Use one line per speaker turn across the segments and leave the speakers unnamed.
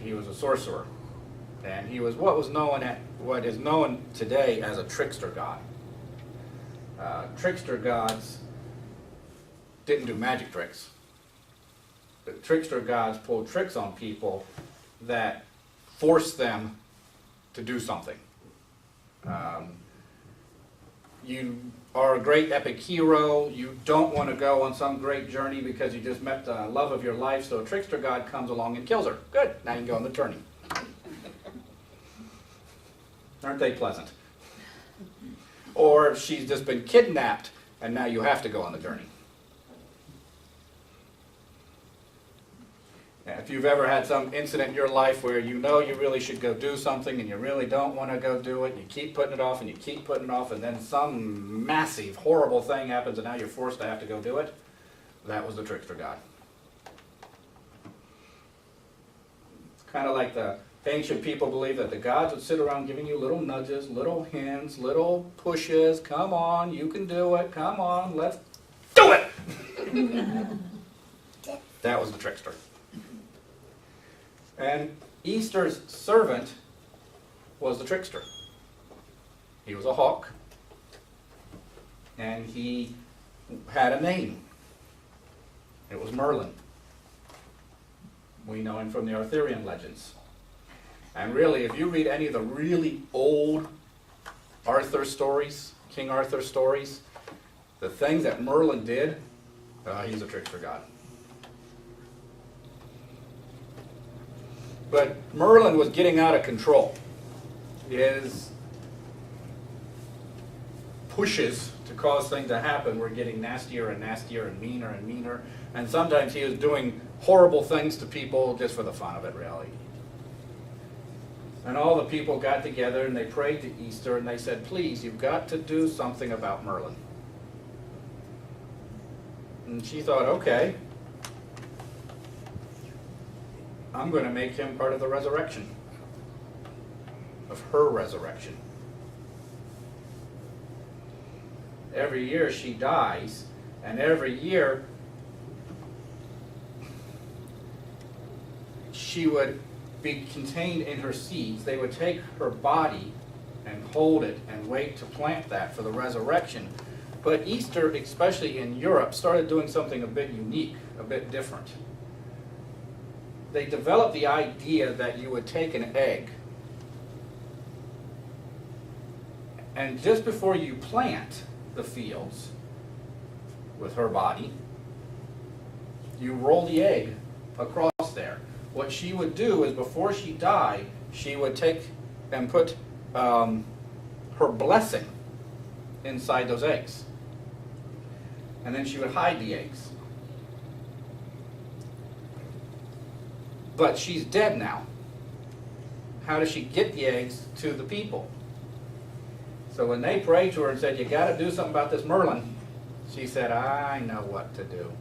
he was a sorcerer. And he was what is known today as a trickster god. Trickster gods didn't do magic tricks. The trickster gods pulled tricks on people that forced them to do something. You are a great epic hero. You don't want to go on some great journey because you just met the love of your life, so a trickster god comes along and kills her. Good, now you can go on the journey. Aren't they pleasant? Or she's just been kidnapped and now you have to go on the journey. Now, if you've ever had some incident in your life where you know you really should go do something and you really don't want to go do it, and you keep putting it off and you keep putting it off, and then some massive, horrible thing happens and now you're forced to have to go do it, that was the trickster god. It's kind of like the ancient people believed that the gods would sit around giving you little nudges, little hints, little pushes. Come on, you can do it. Come on, let's do it! That was the trickster. And Easter's servant was the trickster. He was a hawk, and he had a name. It was Merlin. We know him from the Arthurian legends. And really, if you read any of the really old Arthur stories, King Arthur stories, the things that Merlin did, he's a trickster god. But Merlin was getting out of control. His pushes to cause things to happen were getting nastier and nastier and meaner. And sometimes he was doing horrible things to people just for the fun of it, really. And all the people got together and they prayed to Easter and they said, please, you've got to do something about Merlin. And she thought, okay, I'm going to make him part of the resurrection, of her resurrection. Every year she dies, and every year she would be contained in her seeds. They would take her body and hold it and wait to plant that for the resurrection. But Easter, especially in Europe, started doing something a bit unique, a bit different. They developed the idea that you would take an egg, and just before you plant the fields with her body, you roll the egg across there. What she would do is, before she died, she would take and put her blessing inside those eggs. And then she would hide the eggs. But she's dead now. How does she get the eggs to the people? So when they prayed to her and said, you got to do something about this Merlin, she said, I know what to do.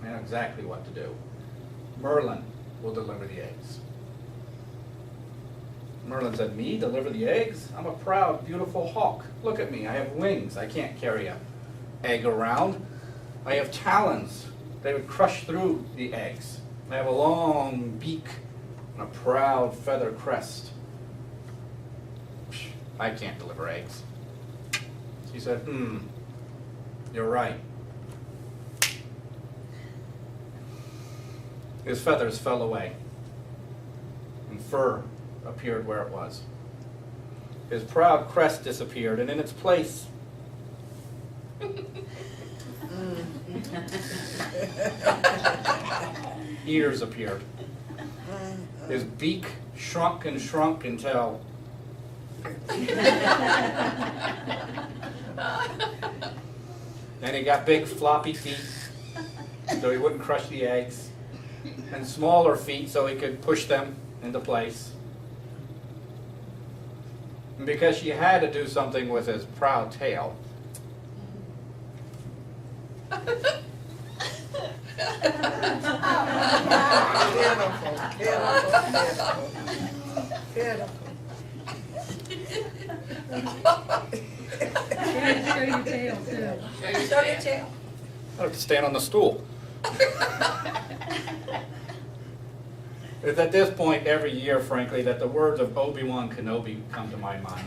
I know exactly what to do. Merlin will deliver the eggs. Merlin said, me deliver the eggs? I'm a proud, beautiful hawk. Look at me, I have wings. I can't carry an egg around. I have talons. They would crush through the eggs. I have a long beak and a proud feather crest. I can't deliver eggs. She said, you're right. His feathers fell away, and fur appeared where it was. His proud crest disappeared, and in its place, ears appeared. His beak shrunk until then he got big floppy feet so he wouldn't crush the eggs, and smaller feet so he could push them into place. And because she had to do something with his proud tail,
Show your tail, too.
Show your tail.
I have to stand on the stool. It's at this point every year, frankly, that the words of Obi-Wan Kenobi come to my mind.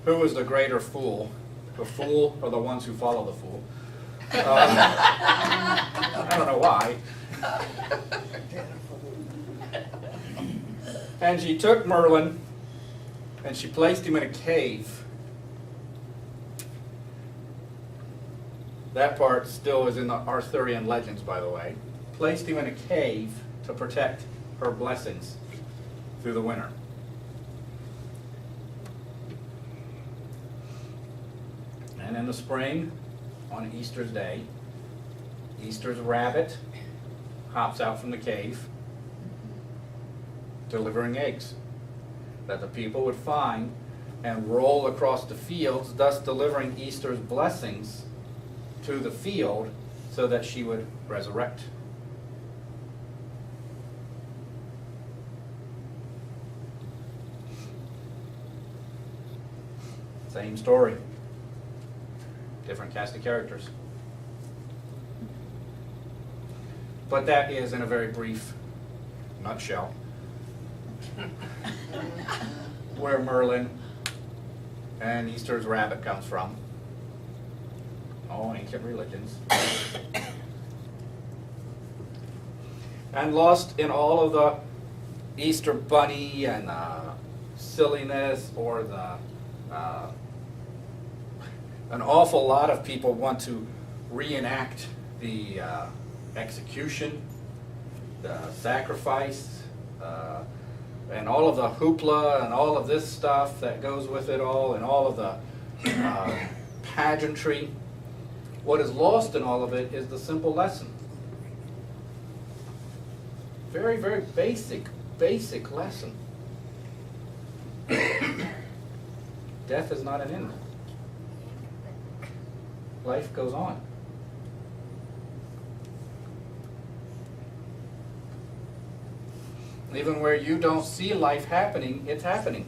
Who is the greater fool? The fool or the ones who follow the fool? I don't know why. And she took Merlin and she placed him in a cave. That part still is in the Arthurian legends, by the way. Placed him in a cave to protect her blessings through the winter. And in the spring, on Easter's day, Easter's rabbit hops out from the cave, delivering eggs that the people would find and roll across the fields, thus delivering Easter's blessings to the field so that she would resurrect. Same story. Different cast of characters. But that is, in a very brief nutshell, where Merlin and Easter's rabbit comes from. All ancient religions. And lost in all of the Easter bunny and silliness, or the an awful lot of people want to reenact the execution, the sacrifice, and all of the hoopla and all of this stuff that goes with it all, and all of the pageantry. What is lost in all of it is the simple lesson. Very, very basic lesson. Death is not an end. Life goes on. Even where you don't see life happening, it's happening.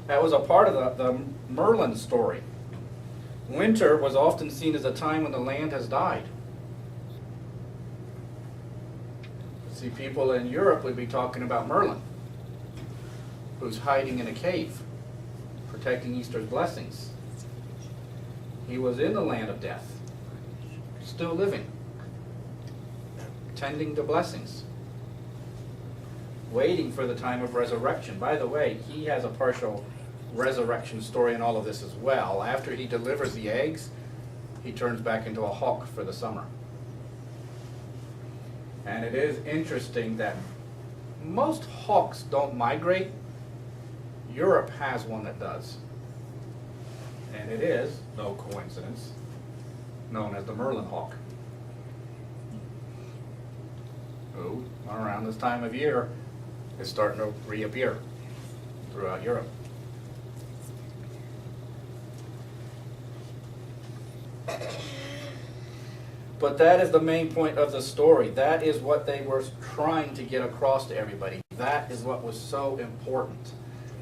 That was a part of the Merlin story. Winter was often seen as a time when the land has died. See, people in Europe would be talking about Merlin, who's hiding in a cave, protecting Easter's blessings. He was in the land of death, still living, tending to blessings, waiting for the time of resurrection. By the way, he has a partial resurrection story in all of this as well. After he delivers the eggs, he turns back into a hawk for the summer. And it is interesting that most hawks don't migrate. Europe has one that does. And it is, no coincidence, known as the Merlin hawk, who, around this time of year, is starting to reappear throughout Europe. But that is the main point of the story. That is what they were trying to get across to everybody. That is what was so important.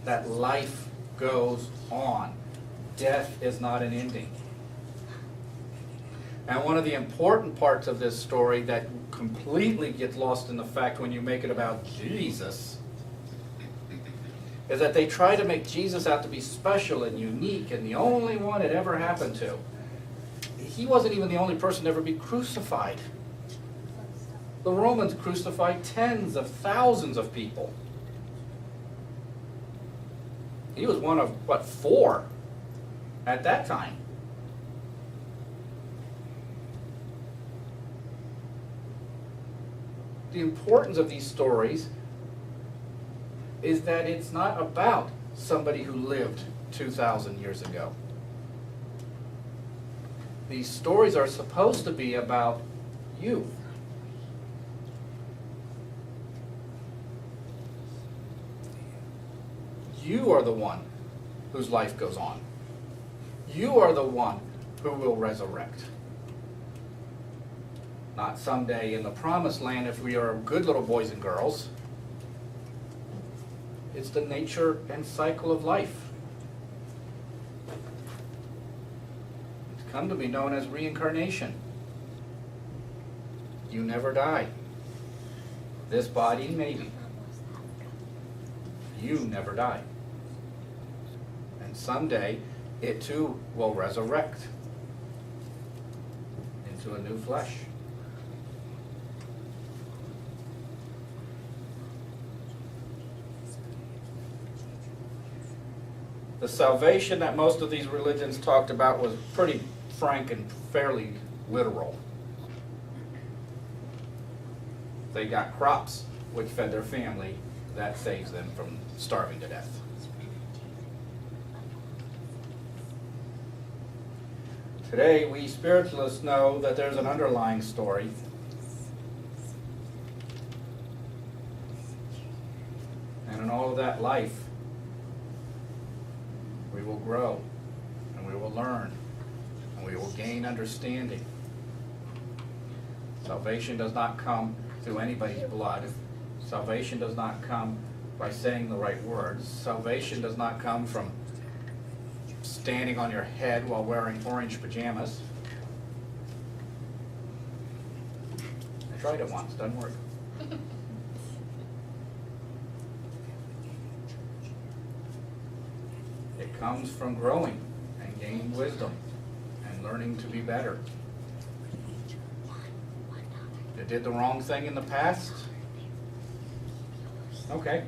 That life goes on. Death is not an ending. And one of the important parts of this story that completely gets lost in the fact when you make it about Jesus is that they try to make Jesus out to be special and unique and the only one it ever happened to. He wasn't even the only person to ever be crucified. The Romans crucified tens of thousands of people. He was one of, what, 4 at that time. The importance of these stories is that it's not about somebody who lived 2,000 years ago. These stories are supposed to be about you. You are the one whose life goes on. You are the one who will resurrect. Not someday in the promised land if we are good little boys and girls. It's the nature and cycle of life. It's come to be known as reincarnation. You never die. This body, maybe. You never die. And someday, it too will resurrect into a new flesh. The salvation that most of these religions talked about was pretty frank and fairly literal. They got crops which fed their family. That saves them from starving to death. Today, we spiritualists know that there's an underlying story. And in all of that life, we will grow, and we will learn, and we will gain understanding. Salvation does not come through anybody's blood. Salvation does not come by saying the right words. Salvation does not come from standing on your head while wearing orange pajamas. I tried it once, doesn't work. It comes from growing and gaining wisdom and learning to be better. You did the wrong thing in the past? Okay.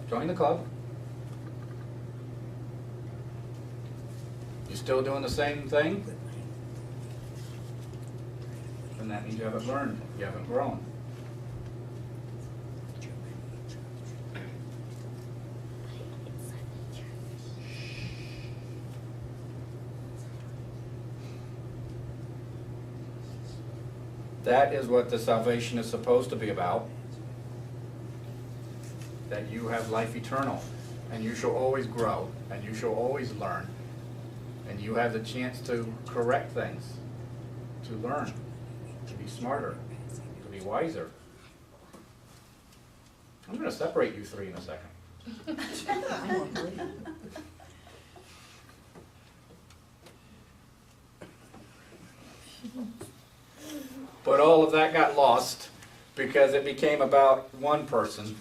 Join the club. You still doing the same thing? Then that means you haven't learned, you haven't grown. That is what the salvation is supposed to be about. That you have life eternal, and you shall always grow, and you shall always learn, and you have the chance to correct things, to learn, to be smarter, to be wiser. I'm going to separate you three in a second. But all of that got lost because it became about one person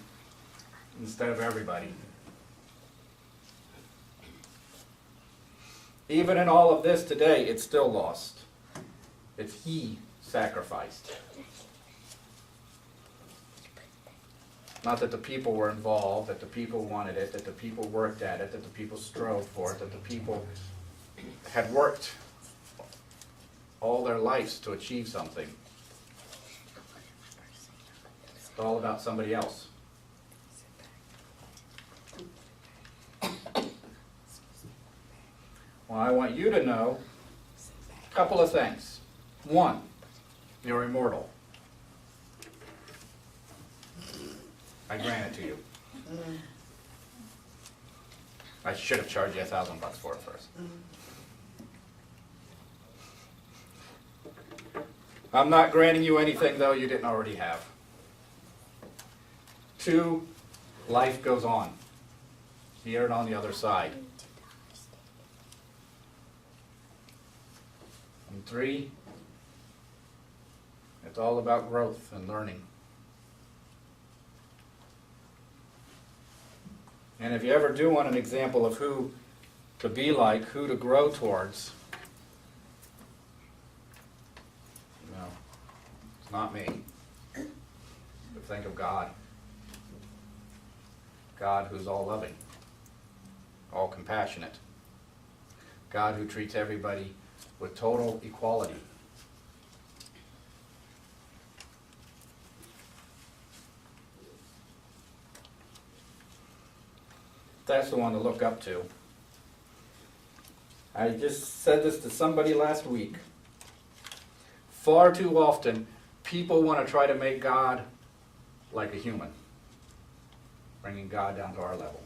instead of everybody. Even in all of this today, it's still lost. It's He sacrificed. Not that the people were involved, that the people wanted it, that the people worked at it, that the people strove for it, that the people had worked all their lives to achieve something. It's all about somebody else. Well, I want you to know a couple of things. One, you're immortal. I grant it to you. I should have charged you $1,000 for it first. I'm not granting you anything, though, you didn't already have. Two, life goes on, here and on the other side. And three, it's all about growth and learning. And if you ever do want an example of who to be like, who to grow towards, no, it's not me. But think of God. God who's all loving, all compassionate. God who treats everybody with total equality. That's the one to look up to. I just said this to somebody last week. Far too often, people want to try to make God like a human, bringing God down to our level,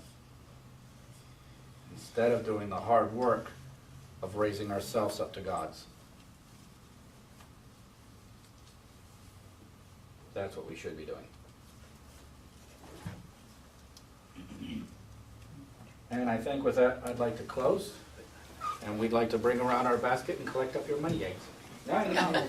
instead of doing the hard work of raising ourselves up to God's. That's what we should be doing. And I think with that, I'd like to close. And we'd like to bring around our basket and collect up your money eggs. No.